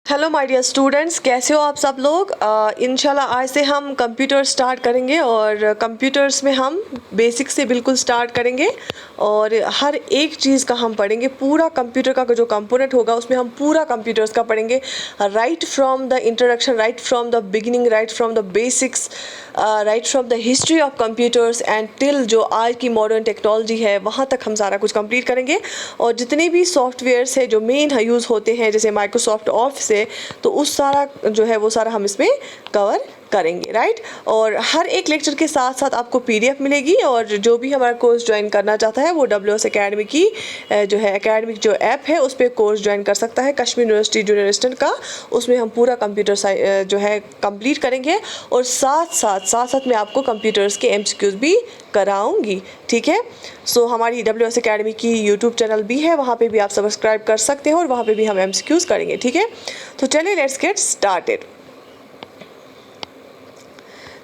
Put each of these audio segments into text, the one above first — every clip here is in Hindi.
हेलो माय डियर स्टूडेंट्स, कैसे हो आप सब लोग। इंशाल्लाह आज से हम कंप्यूटर स्टार्ट करेंगे और कंप्यूटर्स में हम बेसिक से बिल्कुल स्टार्ट करेंगे और हर एक चीज़ का हम पढ़ेंगे। पूरा कंप्यूटर का जो कंपोनेंट होगा उसमें हम पूरा कंप्यूटर्स का पढ़ेंगे, right from the introduction, right from the beginning, right from the basics, right from the history of computers and till जो आज की मॉडर्न टेक्नोलॉजी है वहाँ तक हम सारा कुछ कंप्लीट करेंगे। और जितने भी सॉफ्टवेयर्स है जो मेन यूज़ होते हैं जैसे माइक्रोसॉफ्ट ऑफिस है, तो उस सारा जो है वो सारा हम इसमें कवर करेंगे, राइट। और हर एक लेक्चर के साथ साथ आपको पीडीएफ मिलेगी और जो भी हमारा कोर्स ज्वाइन करना चाहता है वो WS एकेडमी की जो है एकेडमिक जो ऐप है उस पर कोर्स ज्वाइन कर सकता है, कश्मीर यूनिवर्सिटी जूनियर असिस्टेंट का। उसमें हम पूरा कंप्यूटर जो है कंप्लीट करेंगे और साथ साथ मैं आपको कंप्यूटर्स के MCQs भी कराऊंगी, ठीक है। सो हमारी WS एकेडमी की यूट्यूब चैनल भी है, वहाँ पे भी आप सब्सक्राइब कर सकते हैं और वहाँ पे भी हम MCQs करेंगे, ठीक है। तो चलिए लेट्स गेट स्टार्टेड।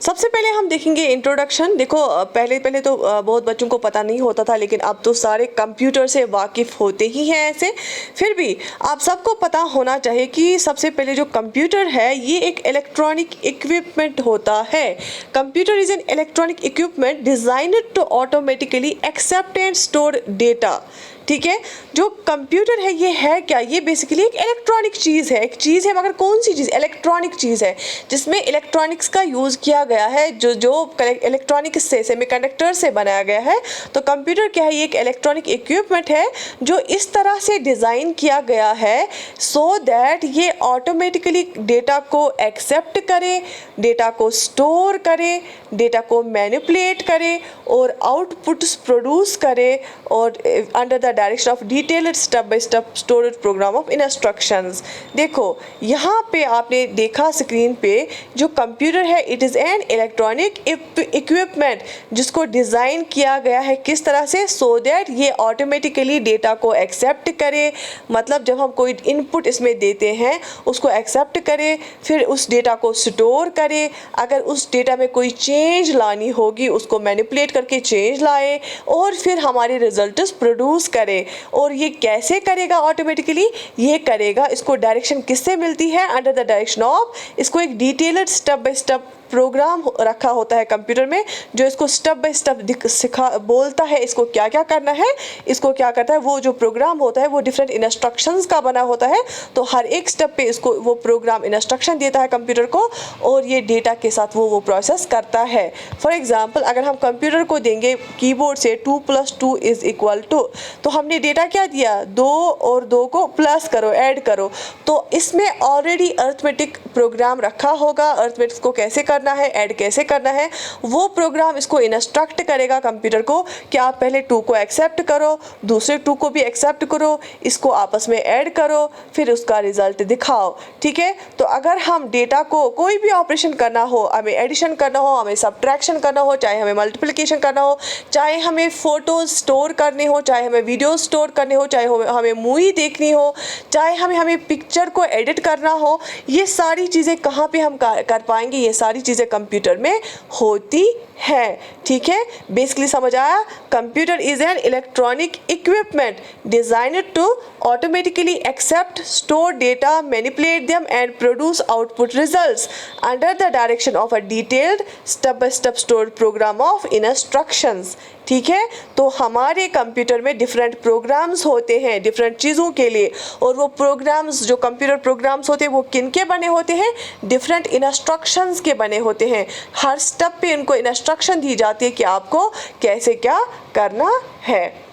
सबसे पहले हम देखेंगे इंट्रोडक्शन। देखो पहले तो बहुत बच्चों को पता नहीं होता था, लेकिन अब तो सारे कंप्यूटर से वाकिफ़ होते ही हैं ऐसे। फिर भी आप सबको पता होना चाहिए कि सबसे पहले जो कंप्यूटर है ये एक इलेक्ट्रॉनिक इक्विपमेंट होता है। Computer is an electronic equipment designed to automatically accept and store data, ठीक है। जो कंप्यूटर है ये है क्या, ये बेसिकली एक इलेक्ट्रॉनिक चीज़ है, एक चीज़ है मगर कौन सी चीज़, इलेक्ट्रॉनिक चीज़ है जिसमें इलेक्ट्रॉनिक्स का यूज़ किया गया है, जो इलेक्ट्रॉनिक से सेमीकंडक्टर से बनाया गया है। तो कंप्यूटर क्या है, ये एक इलेक्ट्रॉनिक इक्विपमेंट है जो इस तरह से डिज़ाइन किया गया है सो दैट ये ऑटोमेटिकली डेटा को एक्सेप्ट करे, डेटा को स्टोर करे, डेटा को मैनिपुलेट करे और आउटपुट्स प्रोड्यूस करे और under the direction of detailed step by step storage program of instructions. देखो यहाँ पे आपने देखा स्क्रीन पे जो कंप्यूटर है it is an electronic equipment जिसको डिज़ाइन किया गया है किस तरह से, सो दैट ये ऑटोमेटिकली डेटा को एक्सेप्ट करे। मतलब जब हम कोई इनपुट इसमें देते हैं उसको एक्सेप्ट करे, फिर उस डेटा को स्टोर करे, अगर उस डेटा में कोई चेंज लानी होगी उसको मैनिपुलेट करके चेंज लाए और फिर हमारे रिजल्ट्स प्रोड्यूस करे। और ये कैसे करेगा ऑटोमेटिकली, ये करेगा, इसको डायरेक्शन किससे मिलती है, अंडर द डायरेक्शन ऑफ, इसको एक detailed step by step program रखा होता है कंप्यूटर में जो इसको स्टेप बाय स्टेप बोलता है इसको क्या क्या करना है, इसको क्या करता है। वो जो प्रोग्राम होता है वो डिफरेंट इंस्ट्रक्शंस का बना होता है, तो हर एक स्टेप पे इसको वो प्रोग्राम इंस्ट्रक्शन देता है कंप्यूटर को और ये डेटा के साथ वो प्रोसेस करता है। फॉर एग्जांपल अगर हम कंप्यूटर को देंगे कीबोर्ड से 2 + 2 = 2, तो हमने डेटा क्या दिया, 2 और 2 को प्लस करो, ऐड करो। तो इसमें ऑलरेडी अर्थमेटिक प्रोग्राम रखा होगा, अर्थमेटिक्स को कैसे करना है, ऐड कैसे करना है, वो प्रोग्राम इसको इंस्ट्रक्ट करेगा कंप्यूटर को कि आप पहले 2 को एक्सेप्ट करो, दूसरे 2 को भी एक्सेप्ट करो, इसको आपस में ऐड करो, फिर उसका रिजल्ट दिखाओ, ठीक है। तो अगर हम डेटा को कोई भी ऑपरेशन करना हो, हमें एडिशन करना हो, हमें सब्ट्रैक्शन करना हो, चाहे हमें मल्टीप्लिकेशन करना हो, चाहे हमें फ़ोटोज़ स्टोर करने हो, चाहे हमें वीडियो स्टोर करने हो, चाहे हमें मूवी देखनी हो, चाहे हमें पिक्चर को एडिट करना हो, ये सारी चीज़ें कहाँ पे हम कर पाएंगे, ये सारी चीज़ें कंप्यूटर में होती है, ठीक है। बेसिकली समझ आया, computer is an electronic equipment designed to automatically accept, store data, manipulate them and produce output results under the direction of a detailed step by step store program of instructions, ठीक है। तो हमारे कंप्यूटर में डिफरेंट प्रोग्राम्स होते हैं डिफरेंट चीज़ों के लिए, और वो प्रोग्राम्स जो कंप्यूटर प्रोग्राम्स होते हैं वो किन के बने होते हैं, डिफरेंट इंस्ट्रक्शंस के बने होते हैं। हर स्टेप पे इनको इंस्ट्रक्शन दी जाती है कि आपको कैसे क्या करना है।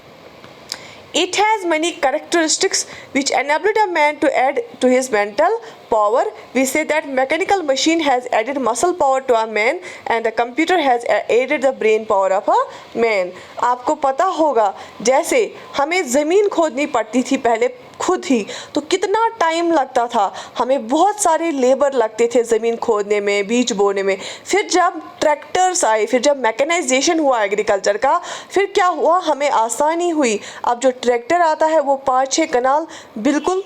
It has many characteristics which enabled a man to add to his mental power. We say that mechanical machine has added muscle power to a man and the computer has aided the brain power of a man. आपको पता होगा जैसे हमें ज़मीन खोदनी पड़ती थी पहले खुद ही, तो कितना टाइम लगता था, हमें बहुत सारे लेबर लगते थे ज़मीन खोदने में, बीज बोने में। फिर जब ट्रैक्टर्स आए, फिर जब मैकेनाइजेशन हुआ एग्रीकल्चर का, फिर क्या हुआ, हमें आसानी हुई। अब जो ट्रैक्टर आता है वो 5-6 कनाल बिल्कुल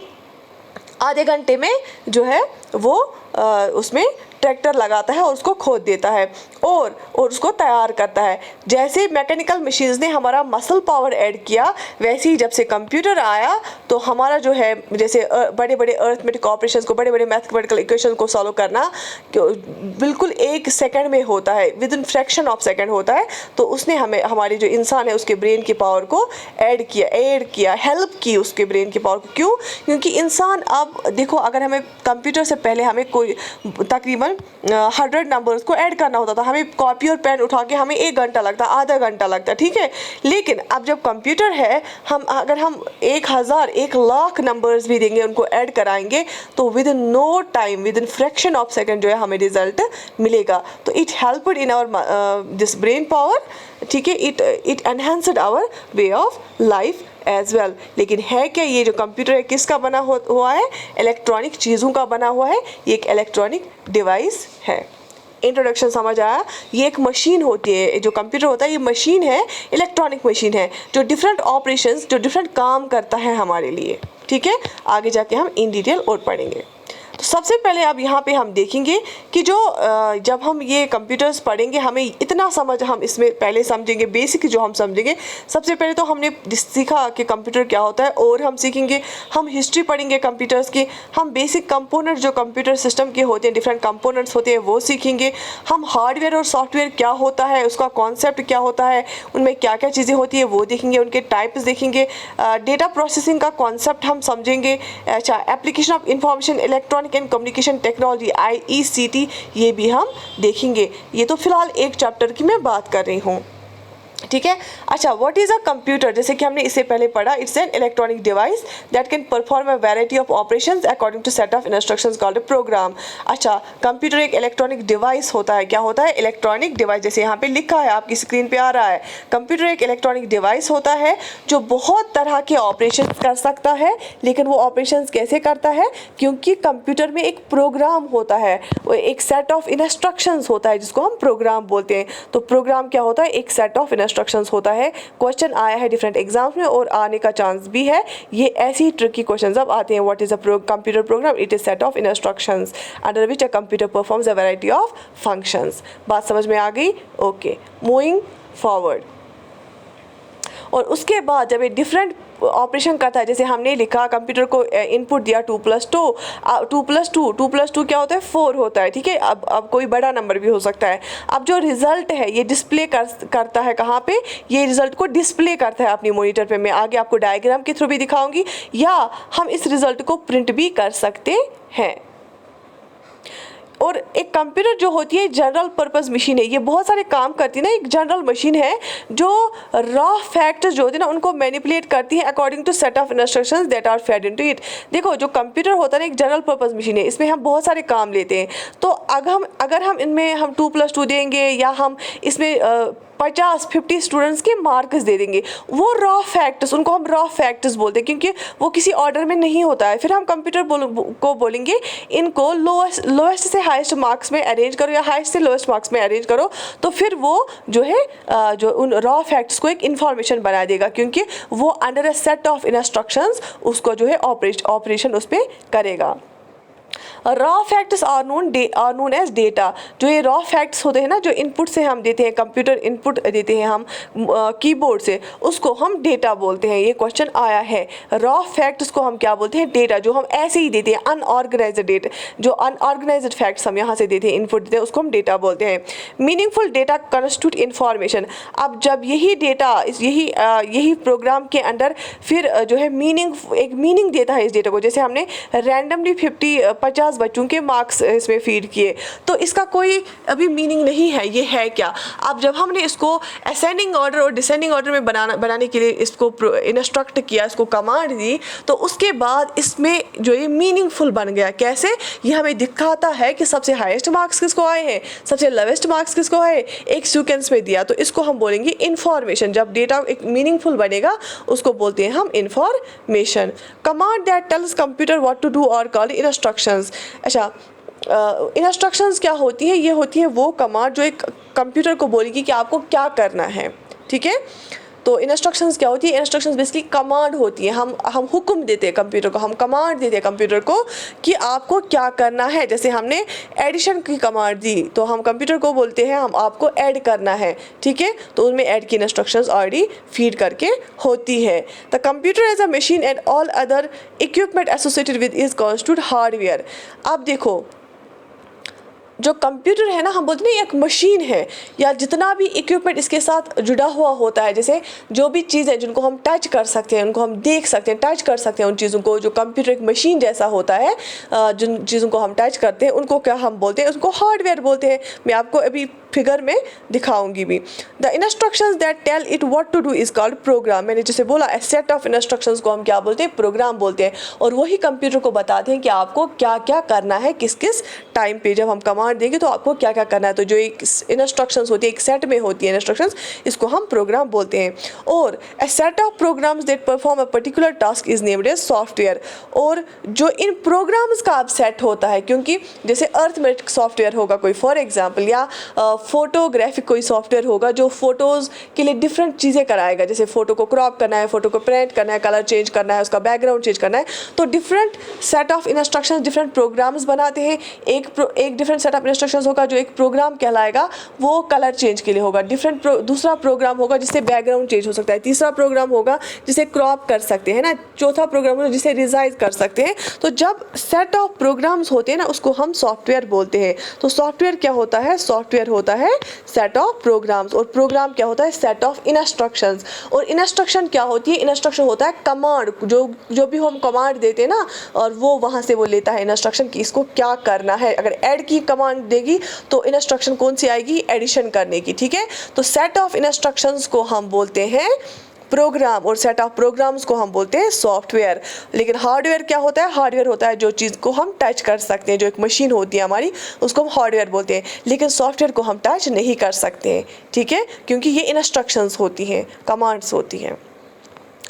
आधे घंटे में जो है वो उसमें ट्रैक्टर लगाता है और उसको खोद देता है और उसको तैयार करता है। जैसे मैकेनिकल मशीन्स ने हमारा मसल पावर ऐड किया, वैसे ही जब से कंप्यूटर आया तो हमारा जो है जैसे बड़े बड़े अर्थमेटिक ऑपरेशंस को, बड़े बड़े मैथमेटिकल इक्वेशन को सॉल्व करना बिल्कुल 1 सेकंड में होता है, with in fraction of second होता है। तो उसने हमें, हमारी जो इंसान है उसके ब्रेन की पावर को ऐड किया, हेल्प की उसके ब्रेन की पावर को। क्यों? क्योंकि इंसान, अब देखो, अगर हमें कंप्यूटर से पहले हमें कोई तकरीबन 100 नंबर्स को ऐड करना होता था, हमें कॉपी और पेन उठा के हमें 1 घंटा लगता, आधा घंटा लगता, ठीक है। लेकिन अब जब कंप्यूटर है, अगर हम 1000 1,00,000 नंबर्स भी देंगे, उनको ऐड कराएंगे, तो within no time, within fraction of second जो है हमें रिजल्ट मिलेगा। तो it helped in our this brain power, ठीक है। It enhanced our way of life as well. लेकिन है क्या, ये जो कंप्यूटर है किसका बना हुआ है? इलेक्ट्रॉनिक चीज़ों का बना हुआ है। ये एक इलेक्ट्रॉनिक डिवाइस है। इंट्रोडक्शन समझ आया? ये एक मशीन होती है, जो कंप्यूटर होता है ये मशीन है, इलेक्ट्रॉनिक मशीन है, जो डिफरेंट ऑपरेशंस, जो डिफरेंट काम करता है हमारे लिए, ठीक है। आगे जाके हम इन डिटेल और पढ़ेंगे। तो सबसे पहले अब यहाँ पे हम देखेंगे कि जो जब हम ये कंप्यूटर्स पढ़ेंगे, हमें इतना समझ, हम इसमें पहले समझेंगे बेसिक जो हम समझेंगे। सबसे पहले तो हमने सीखा कि कंप्यूटर क्या होता है, और हम सीखेंगे, हम हिस्ट्री पढ़ेंगे कंप्यूटर्स की, हम बेसिक कंपोनेंट जो कंप्यूटर सिस्टम के होते हैं, डिफरेंट कंपोनेंट्स होते हैं, वो सीखेंगे। हम हार्डवेयर और सॉफ्टवेयर क्या होता है, उसका कॉन्सेप्ट क्या होता है, उनमें क्या क्या चीज़ें होती है वो देखेंगे, उनके टाइप्स देखेंगे। डेटा प्रोसेसिंग का कॉन्सेप्ट हम समझेंगे। अच्छा, application of information electronic and communication technology, IECT, ये भी हम देखेंगे। ये तो फिलहाल एक चैप्टर की मैं बात कर रही हूँ, ठीक है। अच्छा, व्हाट इज़ अ कंप्यूटर? जैसे कि हमने इससे पहले पढ़ा, it's an electronic device that can perform a variety of operations according to set of instructions called a program. अच्छा, कंप्यूटर एक इलेक्ट्रॉनिक डिवाइस होता है। क्या होता है? Electronic device. जैसे यहाँ पे लिखा है, आपकी स्क्रीन पे आ रहा है, कंप्यूटर एक इलेक्ट्रॉनिक डिवाइस होता है जो बहुत तरह के ऑपरेशन कर सकता है। लेकिन वो ऑपरेशन कैसे करता है? क्योंकि कंप्यूटर में एक प्रोग्राम होता है, वो एक सेट ऑफ इंस्ट्रक्शंस होता है, जिसको हम प्रोग्राम बोलते हैं। तो प्रोग्राम क्या होता है? एक सेट ऑफ इंस्ट्रक्शंस होता है। क्वेश्चन आया है डिफरेंट एग्जाम्स में और आने का चांस भी है। ये ऐसी ट्रिकी क्वेश्चंस अब आते हैं। What is a computer program? It is set of instructions under which a computer performs a variety of functions. बात समझ में आ गई? Okay, moving forward. और उसके बाद जब ये डिफरेंट ऑपरेशन करता है, जैसे हमने लिखा, कंप्यूटर को इनपुट दिया 2 + 2, 2 + 2 क्या होता है? 4 होता है, ठीक है। अब कोई बड़ा नंबर भी हो सकता है। अब जो रिजल्ट है ये डिस्प्ले करता है कहाँ पे? ये रिजल्ट को डिस्प्ले करता है अपनी मॉनिटर पे। मैं आगे आपको डायग्राम के थ्रू भी दिखाऊंगी, या हम इस रिजल्ट को प्रिंट भी कर सकते हैं। और एक कंप्यूटर जो होती है जनरल पर्पस मशीन है, ये बहुत सारे काम करती है ना। एक जनरल मशीन है जो रॉ फैक्ट्स जो होते हैं ना, उनको मैनिपुलेट करती है according to set of instructions that are fed into it. देखो, जो कंप्यूटर होता है ना, एक जनरल पर्पस मशीन है, इसमें हम बहुत सारे काम लेते हैं। तो अगर हम इनमें हम 2 + 2 देंगे, या हम इसमें 50 स्टूडेंट्स के मार्क्स दे देंगे, वो रॉ फैक्ट्स, उनको हम रॉ फैक्ट्स बोलते हैं, क्योंकि वो किसी ऑर्डर में नहीं होता है। फिर हम कंप्यूटर को बोलेंगे इनको लोएस्ट से हाईएस्ट मार्क्स में अरेंज करो, या हाईएस्ट से लोएस्ट मार्क्स में अरेंज करो। तो फिर वो जो है जो उन रॉ फैक्ट्स को एक इंफॉर्मेशन बना देगा, क्योंकि वो under a set of instructions उसको जो है ऑपरेशन उस पर करेगा। Raw facts are known as data. जो ये रॉ फैक्ट्स होते हैं ना, जो इनपुट से हम देते हैं, कंप्यूटर इनपुट देते हैं हम कीबोर्ड से, उसको हम डेटा बोलते हैं। ये क्वेश्चन आया है, रॉ फैक्ट्स को हम क्या बोलते हैं? डेटा। जो हम ऐसे ही देते हैं, अनऑर्गेनाइज्ड डेटा, जो अनऑर्गेनाइज्ड फैक्ट्स हम यहाँ से देते हैं, इनपुट देते हैं, उसको हम डेटा बोलते हैं। Meaningful data constitute information. अब जब यही डेटा, यही प्रोग्राम के अंदर फिर जो है एक मीनिंग देता है इस डेटा को। जैसे हमने रैंडमली 50 बच्चों के मार्क्स इसमें फीड किए, तो इसका कोई अभी मीनिंग नहीं है, ये है क्या। अब जब हमने इसको असेंडिंग ऑर्डर और डिसेंडिंग ऑर्डर में बनाने के लिए इसको इंस्ट्रक्ट किया, इसको कमांड दी, तो उसके बाद इसमें जो ये मीनिंगफुल बन गया। कैसे? ये हमें दिखाता है कि सबसे हाईएस्ट मार्क्स किसको आए हैं, सबसे लोवेस्ट मार्क्स किसको आए, एक सीक्वेंस में दिया। तो इसको हम बोलेंगे इंफॉर्मेशन। जब डेटा एक मीनिंगफुल बनेगा, उसको बोलते हैं हम information. Command that tells computer what to do और कॉल्ड इंस्ट्रक्शंस। अच्छा, इंस्ट्रक्शंस क्या होती है? ये होती है वो कमांड जो एक कंप्यूटर को बोलेगी कि आपको क्या करना है, ठीक है। तो इंस्ट्रक्शंस क्या होती है, इंस्ट्रक्शंस बेसिकली कमांड होती है, हम हुक्म देते हैं कंप्यूटर को, हम कमांड देते हैं कंप्यूटर को कि आपको क्या करना है। जैसे हमने एडिशन की कमांड दी तो हम कंप्यूटर को बोलते हैं हम आपको ऐड करना है, ठीक है, तो उनमें ऐड की इंस्ट्रक्शंस ऑलरेडी फीड करके होती है। The computer as a machine and all other equipment associated with is constitute hardware. अब देखो जो कंप्यूटर है ना, हम बोलते हैं एक मशीन है, या जितना भी इक्विपमेंट इसके साथ जुड़ा हुआ होता है, जैसे जो भी चीज़ें जिनको हम टच कर सकते हैं, उनको हम देख सकते हैं, टच कर सकते हैं उन चीज़ों को, जो कंप्यूटर एक मशीन जैसा होता है, जिन चीज़ों को हम टच करते हैं उनको क्या हम बोलते हैं, उसको हार्डवेयर बोलते हैं। मैं आपको अभी फिगर में दिखाऊंगी भी। The instructions that tell it what to do is called program. मैंने जैसे बोला सेट ऑफ इंस्ट्रक्शंस को हम क्या बोलते हैं, प्रोग्राम बोलते हैं, और वही कंप्यूटर को बताते हैं कि आपको क्या क्या करना है, किस किस टाइम पे। जब हम कमांड देंगे तो आपको क्या क्या करना है, तो जो एक इंस्ट्रक्शंस होती है, एक सेट में होती है इंस्ट्रक्शंस, इसको हम प्रोग्राम बोलते हैं। और a set of programs that perform a particular task is named as software. और जो इन प्रोग्राम्स का अब सेट होता है, क्योंकि जैसे अर्थमेटिक सॉफ्टवेयर होगा कोई फॉर एग्जाम्पल, या फोटोग्राफिक कोई सॉफ्टवेयर होगा जो फोटोज़ के लिए डिफरेंट चीज़ें कराएगा, जैसे फ़ोटो को क्रॉप करना है, फ़ोटो को प्रिंट करना है, कलर चेंज करना है, उसका बैकग्राउंड चेंज करना है, तो different set of instructions, different programs बनाते हैं। एक डिफरेंट सेट ऑफ इंस्ट्रक्शंस होगा जो एक प्रोग्राम कहलाएगा, वो कलर चेंज के लिए होगा। दूसरा प्रोग्राम होगा जिससे बैकग्राउंड चेंज हो सकता है, तीसरा प्रोग्राम होगा जिसे क्रॉप कर सकते हैं ना, चौथा प्रोग्राम होगा जिसे रिसाइज कर सकते हैं। तो जब सेट ऑफ प्रोग्राम्स होते हैं ना, उसको हम सॉफ्टवेयर बोलते हैं। तो सॉफ्टवेयर क्या होता है, सॉफ्टवेयर होता है सेट ऑफ प्रोग्राम्स, और प्रोग्राम क्या होता है, सेट ऑफ इंस्ट्रक्शंस। और इंस्ट्रक्शन क्या होती है, इंस्ट्रक्शन होता है कमांड, जो भी हम कमांड देते हैं ना, और वो वहाँ से वो लेता है इंस्ट्रक्शन कि इसको क्या करना है। अगर ऐड की कमांड देगी तो इंस्ट्रक्शन कौन सी आएगी, एडिशन करने की, ठीक है। तो सेट ऑफ इंस्ट्रक्शंस को हम बोलते हैं प्रोग्राम, और सेट ऑफ प्रोग्राम्स को हम बोलते हैं सॉफ्टवेयर। लेकिन हार्डवेयर क्या होता है, हार्डवेयर होता है जो चीज़ को हम टच कर सकते हैं, जो एक मशीन होती है हमारी, उसको हम हार्डवेयर बोलते हैं। लेकिन सॉफ्टवेयर को हम टच नहीं कर सकते हैं, ठीक है, क्योंकि ये इंस्ट्रक्शंस होती हैं, कमांड्स होती हैं।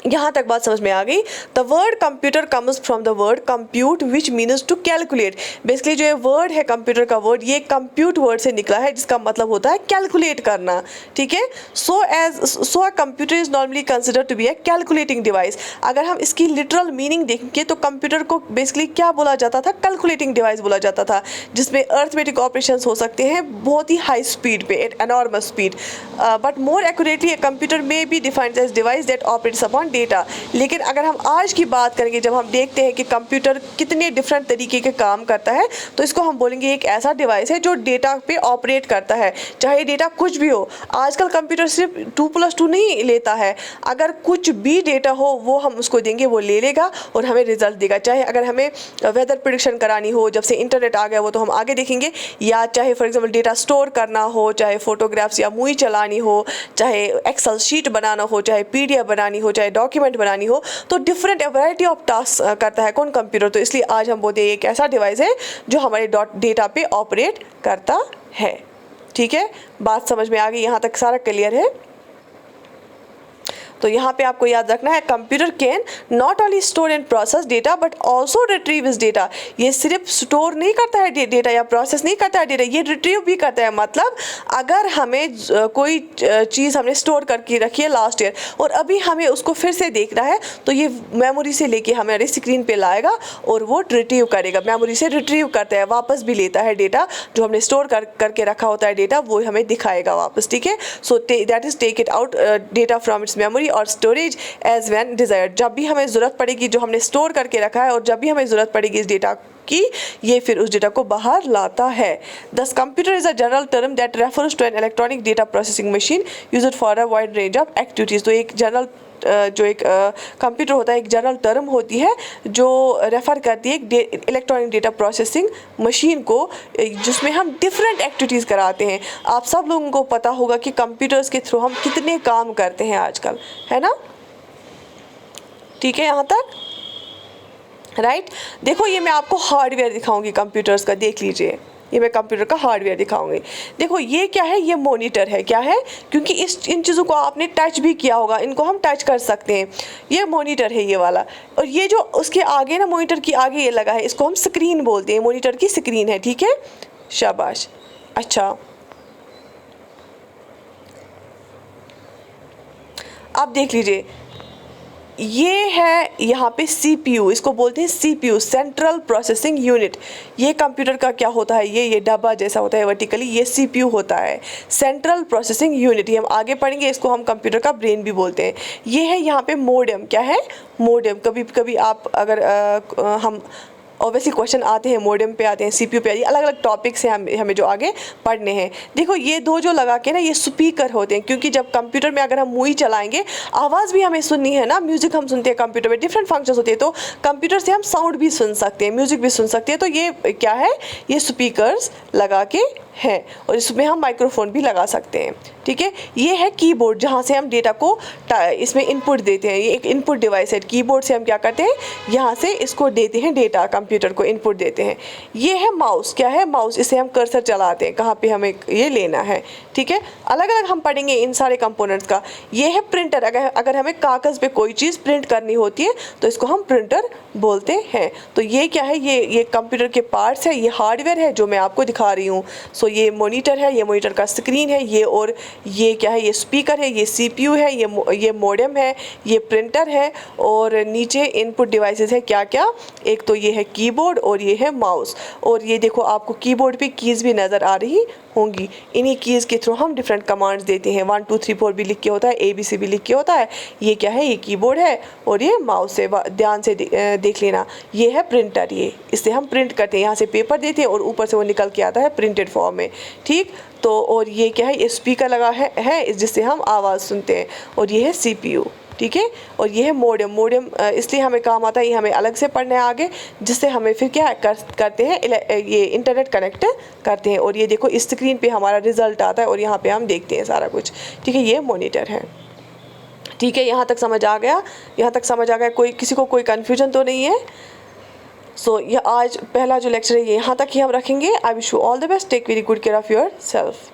यहाँ तक बात समझ में आ गई। The word computer comes from the word compute which means to calculate. Basically जो ये वर्ड है कंप्यूटर का वर्ड, ये कंप्यूट वर्ड से निकला है, जिसका मतलब होता है कैलकुलेट करना, ठीक है। So a computer is normally consider to be a calculating device. अगर हम इसकी लिटरल मीनिंग देखेंगे तो कंप्यूटर को बेसिकली क्या बोला जाता था, कैलकुलेटिंग डिवाइस बोला जाता था, जिसमें अर्थमेटिक ऑपरेशन हो सकते हैं बहुत ही हाई स्पीड पे, at enormous speed. But more accurately computer में be defined as device that operates upon data. लेकिन अगर हम आज की बात करेंगे, जब हम देखते हैं कि कंप्यूटर कितने डिफरेंट तरीके के काम करता है, तो इसको हम बोलेंगे एक ऐसा डिवाइस है जो डेटा पे ऑपरेट करता है, चाहे डेटा कुछ भी हो। आजकल कंप्यूटर सिर्फ 2+2 नहीं लेता है, अगर कुछ भी डेटा हो वो हम उसको देंगे, वो ले लेगा और हमें रिजल्ट देगा। चाहे अगर हमें वेदर प्रेडिक्शन करानी हो, जब से इंटरनेट आ गया वो तो हम आगे देखेंगे, या चाहे फॉर एग्जाम्पल डेटा स्टोर करना हो, चाहे फोटोग्राफ्स या मूवी चलानी हो, चाहे एक्सेल शीट बनाना हो, चाहे PDF बनानी हो, चाहे डॉक्यूमेंट बनानी हो, तो डिफरेंट वैरायटी ऑफ टास्क करता है कौन, कंप्यूटर। तो इसलिए आज हम बोलते हैं एक ऐसा डिवाइस है जो हमारे डेटा पे ऑपरेट करता है, ठीक है। बात समझ में आ गई, यहाँ तक सारा क्लियर है। तो यहाँ पे आपको याद रखना है, computer can not only store and process data but also retrieve is data. ये सिर्फ स्टोर नहीं करता है डेटा या प्रोसेस नहीं करता है डेटा, ये रिट्रीव भी करता है। मतलब अगर हमें कोई चीज़ हमने स्टोर करके रखी है लास्ट ईयर और अभी हमें उसको फिर से देखना है, तो ये मेमोरी से लेके हमारे स्क्रीन पे लाएगा और वो रिट्रीव करेगा, मेमोरी से रिट्रीव करता है, वापस भी लेता है डेटा जो हमने स्टोर करके रखा होता है डेटा, वो हमें दिखाएगा वापस, ठीक है। So that is take it out data from its memory और स्टोरेज एज व्हेन डिजायर्ड। जब भी हमें ज़रूरत पड़ेगी, जो हमने स्टोर करके रखा है, और जब भी हमें ज़रूरत पड़ेगी इस डेटा की, ये फिर उस डेटा को बाहर लाता है। This computer is a general term that refers to an electronic data processing machine used for a wide range of activities. तो एक जनरल जो एक कंप्यूटर होता है, एक जनरल टर्म होती है जो रेफ़र करती है एक इलेक्ट्रॉनिक डेटा प्रोसेसिंग मशीन को, जिसमें हम डिफरेंट एक्टिविटीज़ कराते हैं। आप सब लोगों को पता होगा कि कंप्यूटर्स के थ्रू हम कितने काम करते हैं आजकल, है ना, ठीक है यहाँ तक, राइट। देखो ये मैं आपको हार्डवेयर दिखाऊंगी कंप्यूटर्स का, देख लीजिए, ये मैं कंप्यूटर का हार्डवेयर दिखाऊंगी। देखो ये क्या है, ये मॉनिटर है, क्या है, क्योंकि इन चीज़ों को आपने टच भी किया होगा, इनको हम टच कर सकते हैं। ये मॉनिटर है ये वाला, और ये जो उसके आगे ना, मॉनिटर की आगे ये लगा है, इसको हम स्क्रीन बोलते हैं, मॉनिटर की स्क्रीन है, ठीक है, शाबाश। अच्छा, अब देख लीजिए, ये है यहाँ पे CPU, इसको बोलते हैं CPU, सेंट्रल प्रोसेसिंग यूनिट। ये कंप्यूटर का क्या होता है, ये डब्बा जैसा होता है वर्टिकली, ये CPU होता है, सेंट्रल प्रोसेसिंग यूनिट। ये हम आगे पढ़ेंगे, इसको हम कंप्यूटर का ब्रेन भी बोलते हैं। ये है यहाँ पे मोडेम, क्या है मोडेम। कभी कभी आप अगर हम ऑब्वियसली क्वेश्चन आते हैं, मोडेम पे आते हैं, CPU पे आते हैं, अलग अलग टॉपिक्स हैं हमें जो आगे पढ़ने हैं। देखो ये दो जो लगा के ना, ये स्पीकर होते हैं, क्योंकि जब कंप्यूटर में अगर हम मूवी चलाएंगे, आवाज़ भी हमें सुननी है ना, म्यूज़िक हम सुनते हैं कंप्यूटर में, डिफरेंट फंक्शंस होते हैं, तो कंप्यूटर से हम साउंड भी सुन सकते हैं, म्यूज़िक भी सुन सकते हैं। तो ये क्या है, ये स्पीकर्स लगा के है, और इसमें हम माइक्रोफोन भी लगा सकते हैं। ठीक है, ये है कीबोर्ड, जहाँ से हम डेटा को इसमें इनपुट देते हैं। ये एक इनपुट डिवाइस है। कीबोर्ड से हम क्या करते हैं, यहाँ से इसको देते हैं, डेटा कंप्यूटर को इनपुट देते हैं। ये है माउस, क्या है माउस, इसे हम कर्सर चलाते हैं, कहाँ पे हमें ये लेना है। ठीक है, अलग अलग हम पढ़ेंगे इन सारे कंपोनेंट्स का। ये है प्रिंटर, अगर हमें कागज़ पे कोई चीज़ प्रिंट करनी होती है तो इसको हम प्रिंटर बोलते हैं। तो ये क्या है, ये कंप्यूटर के पार्ट्स है, ये हार्डवेयर है जो मैं आपको दिखा रही हूँ। सो ये मॉनिटर है, ये मॉनिटर का स्क्रीन है, ये और ये क्या है, ये स्पीकर है, ये CPU है, ये मॉडेम है, ये प्रिंटर है, और नीचे इनपुट डिवाइसेस है क्या क्या, एक तो ये है कीबोर्ड और ये है माउस। और ये देखो आपको कीबोर्ड पे कीज़ भी नज़र आ रही होंगी। इन्हीं कीज़ के थ्रू हम डिफरेंट कमांड्स देते हैं। 1 2 3 4 भी लिख के होता है, ABC भी लिख के होता है। ये क्या है, ये कीबोर्ड है और ये माउस है। ध्यान से देख लेना, ये है प्रिंटर, ये इससे हम प्रिंट करते हैं, यहाँ से पेपर देते हैं और ऊपर से वो निकल के आता है प्रिंटेड फॉर्म में। ठीक, तो और ये क्या है, ये स्पीकर लगा है जिससे हम आवाज़ सुनते हैं, और ये है CPU। ठीक है, और ये है मोडेम इसलिए हमें काम आता है, ये हमें अलग से पढ़ना है आगे, जिससे हमें फिर क्या करते हैं, ये इंटरनेट कनेक्ट करते हैं। और ये देखो इस स्क्रीन पे हमारा रिजल्ट आता है और यहाँ पे हम देखते हैं सारा कुछ। ठीक है, ये मॉनिटर है। ठीक है, यहाँ तक समझ आ गया, यहाँ तक समझ आ गया, कोई किसी को कोई कन्फ्यूजन तो नहीं है। सो ये आज पहला जो लेक्चर है ये यहाँ तक ही हम रखेंगे। I wish you all the best, take very good care of your self.